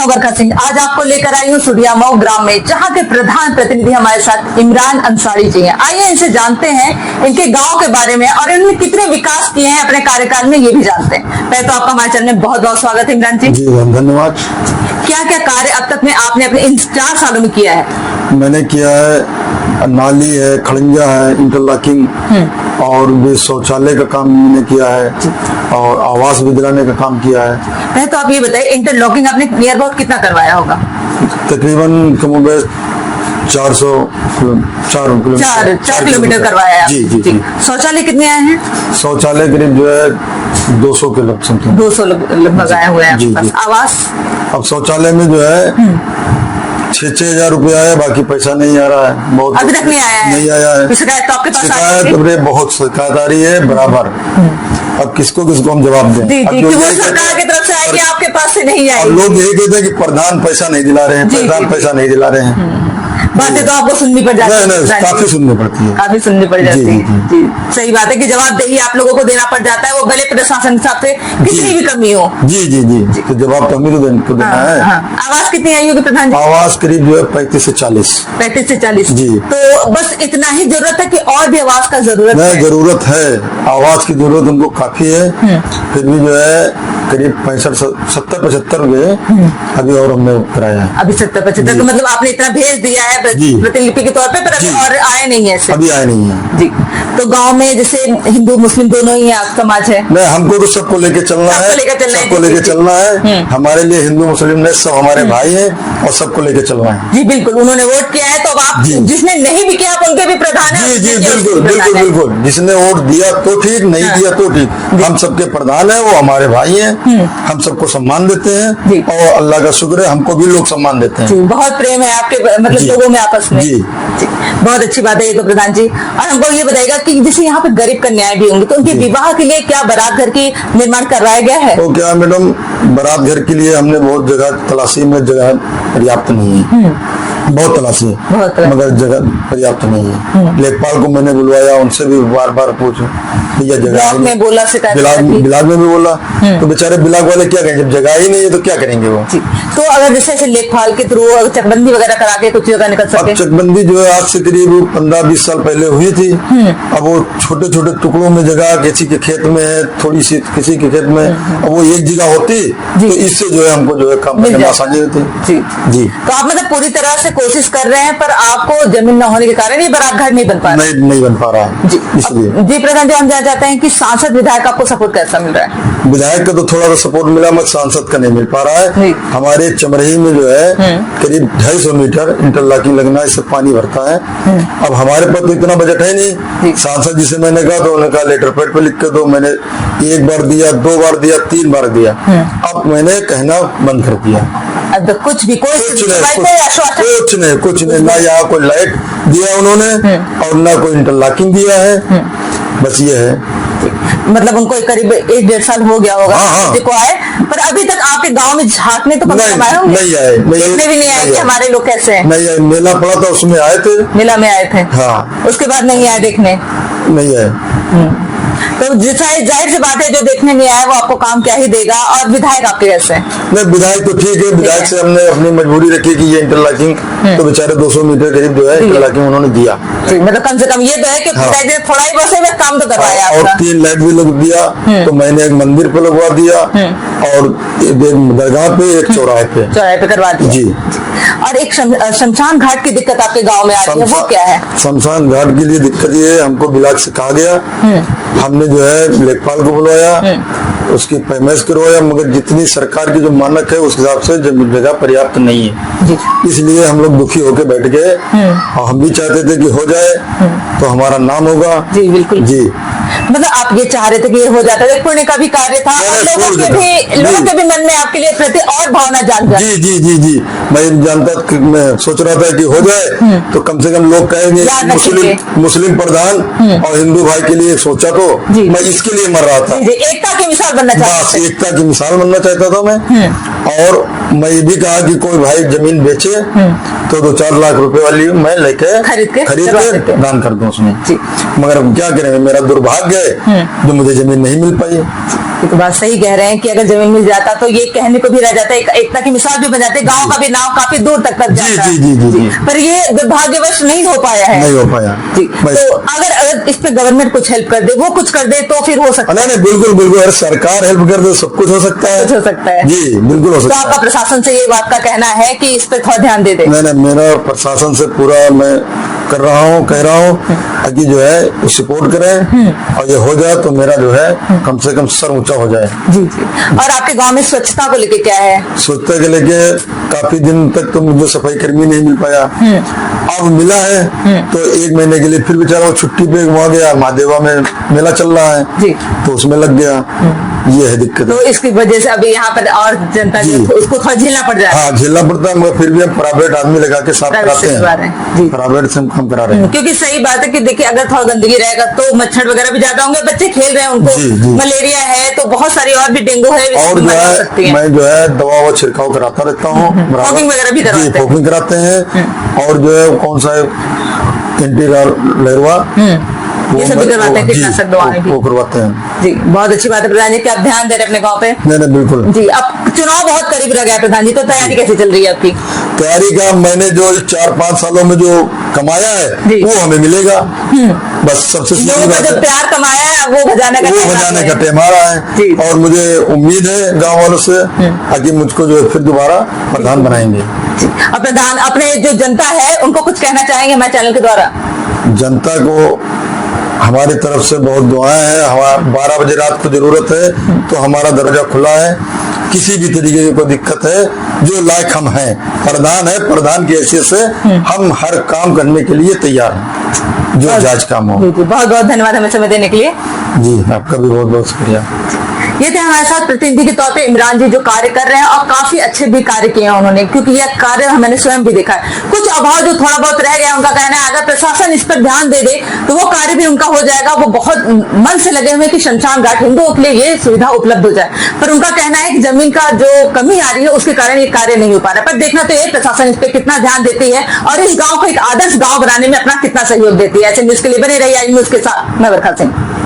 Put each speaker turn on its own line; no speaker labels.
मऊ बरखा सिंह। आज आपको लेकर आई हूँ सुडिया मऊ ग्राम में, जहाँ के प्रधान प्रतिनिधि हमारे साथ इमरान अंसारी जी हैं। आइए इनसे जानते हैं इनके गांव के बारे में और इन्होंने कितने विकास किए हैं अपने कार्यकाल में, ये भी जानते हैं। पहले तो आपका हमारे चैनल में बहुत बहुत स्वागत है इमरान जी।
जी धन्यवाद।
क्या क्या कार्य अब तक में आपने अपने इन 4 सालों में किया है?
मैंने किया है, नाली है, खड़ंजा है, इंटरलॉकिंग और भी शौचालय का काम मैंने किया है और आवास भी दिलाने का काम किया है।
पहले तो आप ये बताइए, इंटरलॉकिंग आपने नियर अबाउट कितना करवाया होगा?
तकरीबन कमोबेश 4
किलोमीटर करवाया है।
जी जी जी।
शौचालय कितने आए हैं?
शौचालय करीब जो है 200 के लगभग
200 लगभग आए हुए हैं।
जी, जी।
आवास
अब शौचालय में जो है 6-6 हजार रुपया है, बाकी पैसा नहीं आ रहा है। बहुत
अभी तक नहीं आया है?
नहीं आया है।
शिकायत तो आपके पास
शिकायत बहुत शिकायत आ रही है बराबर। अब किसको हम जवाब दें?
जी जी, वो सरकार की तरफ से आएगी, आपके पास से नहीं आएगी।
लोग यही कहते हैं कि प्रधान पैसा नहीं दिला रहे हैं, प्रधान पैसा नहीं दिला रहे हैं।
बातें तो आपको सुननी पड़ जाती है,
काफी सुननी पड़ती है,
काफी सुननी पड़ जाती है। जी, सही बात है कि जवाबदेही आप लोगों को देना पड़ जाता है, वो भले प्रशासन हिसाब से कितनी भी कमी हो।
जी जी जी, तो जवाब तो हमें तो देना है।
आवाज कितनी आई होगी प्रधान जी?
आवाज करीब जो है 35 से 40।
35 से 40
जी।
तो बस इतना ही जरूरत है कि और भी आवाज का जरूरत है?
जरूरत है, आवाज की जरूरत हमको काफी है। फिर भी जो है करीब 65-70-75 रुपए अभी और हमने कराया है।
अभी 70-75 तो मतलब आपने इतना भेज दिया है प्रतिलिपि के तौर पे, पर अभी और आए नहीं है?
अभी आए नहीं है
जी। तो गांव में जैसे हिंदू मुस्लिम दोनों ही समाज है?
नहीं, हमको तो सबको लेके चलना है, सबको लेके चलना है। हमारे लिए हिंदू मुस्लिम ने सब हमारे भाई हैं और सबको लेके चलना है।
जी बिल्कुल, उन्होंने वोट किया है तो आप जिसने नहीं भी किया आप उनके भी प्रधान है।
जी जी बिल्कुल बिल्कुल बिल्कुल, जिसने वोट दिया तो ठीक, नहीं दिया तो ठीक, हम सबके प्रधान है, वो हमारे भाई हैं। हम सबको सम्मान देते हैं और अल्लाह का शुक्र है हमको भी लोग सम्मान देते हैं।
बहुत प्रेम है आपके मतलब लोगों में आपस में।
जी
बहुत अच्छी बात है ये तो प्रधान जी। और हमको ये बताएगा कि जैसे यहाँ पे गरीब कन्याएं भी होंगी, तो उनके विवाह के लिए क्या बारात घर की निर्माण करवाया गया है?
तो क्या मैडम, बारात घर के लिए हमने बहुत जगह तलाशी में, जगह पर्याप्त नहीं है, बहुत तलाशी है मगर जगह पर्याप्त नहीं है। लेखपाल को मैंने बुलवाया, उनसे भी बार बार पूछो भैया जगह
में बोला,
बिलाग में भी बोला, तो बेचारे बिलाग वाले क्या करेंगे जब जगह ही नहीं है तो क्या करेंगे वो।
तो अगर जैसे लेखपाल के थ्रू चकबंदी वगैरह करा के कुछ जगह निकल सके?
चकबंदी जो है आज से करीब 15-20 साल पहले हुई थी। अब वो छोटे छोटे टुकड़ों में जगह, किसी के खेत में है थोड़ी सी, किसी के खेत में, अब वो एक जगह होती तो इससे जो है हमको जो है काम करने में आसानी होती।
जी जी। तो आप मतलब पूरी तरह से कोशिश कर रहे हैं, पर आपको जमीन न होने के कारण ये बारात घर नहीं बन पा रहा?
नहीं बन पा रहा है जी, इसलिए।
जी प्रधान जी, हम जानना चाहते हैं कि सांसद विधायक आपको सपोर्ट कैसा मिल रहा है?
विधायक का तो थोड़ा सा सपोर्ट मिला, मगर सांसद का नहीं मिल पा रहा है। हमारे चमरही में जो है करीब 250 मीटर इंटरलॉकिंग लगना, इससे पानी भरता है। अब हमारे पास तो इतना बजट है नहीं। सांसद जी से मैंने कहा तो उन्होंने कहा लेटर पैड पे लिख के दो। मैंने 1 बार दिया, 2 बार दिया, 3 बार दिया, अब मैंने कहना बंद कर दिया।
अब कुछ नहीं,
ना यहाँ कोई लाइट दिया उन्होंने और ना कोई इंटरलॉकिंग दिया है, बस ये है।
मतलब उनको करीब 1-1.5 साल हो गया होगा को आए, पर अभी तक आपके गांव में झांकने तो नहीं
आए,
देखने भी नहीं आए कि हमारे लोग कैसे हैं।
नहीं आए, मेला पड़ा था उसमें आए थे,
मेला में आए थे।
हाँ,
उसके बाद नहीं आए देखने,
नहीं आए।
तो जाहिर सी बात है जो देखने नहीं आया वो आपको काम क्या ही देगा। और विधायक आपके कैसे?
नहीं, विधायक तो ठीक है, विधायक से हमने अपनी मजबूरी रखी कि ये इंटरलॉकिंग तो बेचारे 200 मीटर करीब जो है इंटरलॉकिंग उन्होंने दिया। मतलब
कम से कम ये तो है कि विधायक ने थोड़ा ही बस काम तो करवाया
और 3 लाइट भी लग दिया। तो मैंने एक मंदिर पे लगवा दिया और दरगाह पे, एक चौराहे पे करवा दिया
जी। और एक शमशान घाट की दिक्कत आपके गाँव में आ रही है, वो क्या है?
शमशान घाट के लिए दिक्कत ये है, हमको बिलाग से कहा गया, हमने जो है लेखपाल को बुलवाया, उसकी पैमाइश करवाया, मगर जितनी सरकार की जो मानक है उस हिसाब से जगह पर्याप्त नहीं है। इसलिए हम लोग दुखी होकर बैठ गए और हम भी चाहते थे कि हो जाए तो हमारा नाम होगा।
जी बिल्कुल
जी।
मतलब आप ये चाह रहे थे कि ये हो जाता है, पुण्य का भी कार्य था, लोगों के भी मन में आपके लिए प्रति और भावना जाग जाए।
जी जी जी जी, मैं सोच रहा था कि हो जाए तो कम से कम लोग कहेंगे मुस्लिम प्रधान और हिंदू भाई के लिए सोचा, तो मैं इसके लिए मर रहा था।
एकता की मिसाल बनना चाहता था,
एकता की मिसाल बनना चाहता था मैं। और मैं ये भी कहा कि कोई भाई जमीन बेचे तो 2-4 लाख रुपए वाली मैं लेके खरीद के दान कर दूं उसमें। मगर क्या करेंगे, मेरा दुर्भाग्य है जो मुझे जमीन नहीं मिल पाई।
ये तो बात सही कह रहे हैं कि अगर जमीन मिल जाता तो ये कहने को भी रह जाता है, एकता की मिसाल भी बन जाती है, गांव का भी नाम काफी दूर तक जाता है।
जी।
पर ये दुर्भाग्यवश नहीं हो पाया है।
नहीं हो पाया
जी। तो अगर इस पे गवर्नमेंट कुछ हेल्प कर दे, वो कुछ कर दे तो फिर हो सकता है।
नहीं, बिल्कुल अगर सरकार हेल्प कर दे सब कुछ हो सकता है।
कुछ हो सकता है
जी, बिल्कुल हो सकता
है। तो आपका प्रशासन से ये बात का कहना है कि इस पे थोड़ा ध्यान दे दे।
नहीं, मेरा प्रशासन से पूरा मैं कर रहा हूँ, कह रहा हूँ ताकि जो है सपोर्ट करें और ये हो जाए तो मेरा जो है कम से कम सर ऊंचा हो जाए।
जी। और आपके गांव में स्वच्छता को लेके क्या है?
स्वच्छता के लेके काफी दिन तक तो मुझे सफाई कर्मी नहीं मिल पाया, अब मिला है तो 1 महीने के लिए फिर बेचारा छुट्टी पे वहाँ गया, महादेवा में मेला चल रहा है
जी।
तो उसमें लग गया, ये है दिक्कत।
तो इसकी वजह से अभी यहाँ पर और जनता उसको थोड़ा झेलना पड़ जाए।
हाँ, झेलना पड़ता है, मगर फिर भी हम प्राइवेट आदमी लगा के साफ कराते हैं। प्राइवेट से हम काम करा रहे हैं।
क्योंकि सही बात है कि देखिए अगर थोड़ा गंदगी रहेगा तो मच्छर वगैरह भी ज्यादा होंगे, बच्चे खेल रहे हैं, उनको मलेरिया है तो बहुत सारी और भी डेंगू है।
और जो है मैं जो है दवा व छिड़काव कराता रहता हूँ,
फॉगिंग वगैरह भी
कराते हैं और जो है कौन सा एंटी लहरवा
ये सब भी करवाते हैं, कीटनाशक दवाएं भी
वो करवाते हैं।
जी, बहुत अच्छी बात है प्रधान जी कि आप ध्यान दे रहे हैं अपने गांव पे।
नहीं, बिल्कुल जी।
अब चुनाव बहुत करीब रह गया प्रधान जी, तो तैयारी कैसे चल रही है आपकी?
तैयारी का मैंने जो 4-5 सालों में जो कमाया है वो हमें मिलेगा, बस सबसे
जो प्यार कमाया है वो भजाने का
टाइम आ रहा है। और मुझे उम्मीद है गाँव वालों से ताकि मुझको जो फिर दोबारा प्रधान बनाएंगे।
और प्रधान अपने जो जनता है उनको कुछ कहना चाहेंगे हमारे चैनल के द्वारा?
जनता को हमारी तरफ से बहुत दुआएं हैं। हमारा 12 बजे रात को जरूरत है तो हमारा दरवाजा खुला है, किसी भी तरीके की कोई दिक्कत है जो लायक हम हैं, प्रधान है, प्रधान की हैसियत से हम हर काम करने के लिए तैयार हैं जो जायज काम हो।
बहुत बहुत धन्यवाद हमें समय देने के लिए।
जी, आपका भी बहुत बहुत शुक्रिया।
ये थे हमारे साथ प्रतिनिधि के तौर पे इमरान जी जो कार्य कर रहे हैं और काफी अच्छे भी कार्य किए हैं उन्होंने, क्योंकि यह कार्य मैंने स्वयं भी देखा है। कुछ अभाव जो थोड़ा बहुत रह गया उनका कहना है अगर प्रशासन इस पर ध्यान दे दे तो वो कार्य भी उनका हो जाएगा। वो बहुत मन से लगे हुए कि शमशान घाट हिंदुओं के लिए ये सुविधा उपलब्ध हो जाए, पर उनका कहना है कि जमीन का जो कमी आ रही है उसके कारण ये कार्य नहीं हो पा रहा। पर देखना तो ये प्रशासन इस पर कितना ध्यान देती है और इस गाँव को एक आदर्श गाँव बनाने में अपना कितना सहयोग देती है। ऐसे न्यूज के लिए बने रहिए न्यूज के साथ, मैं बरखा सिंह।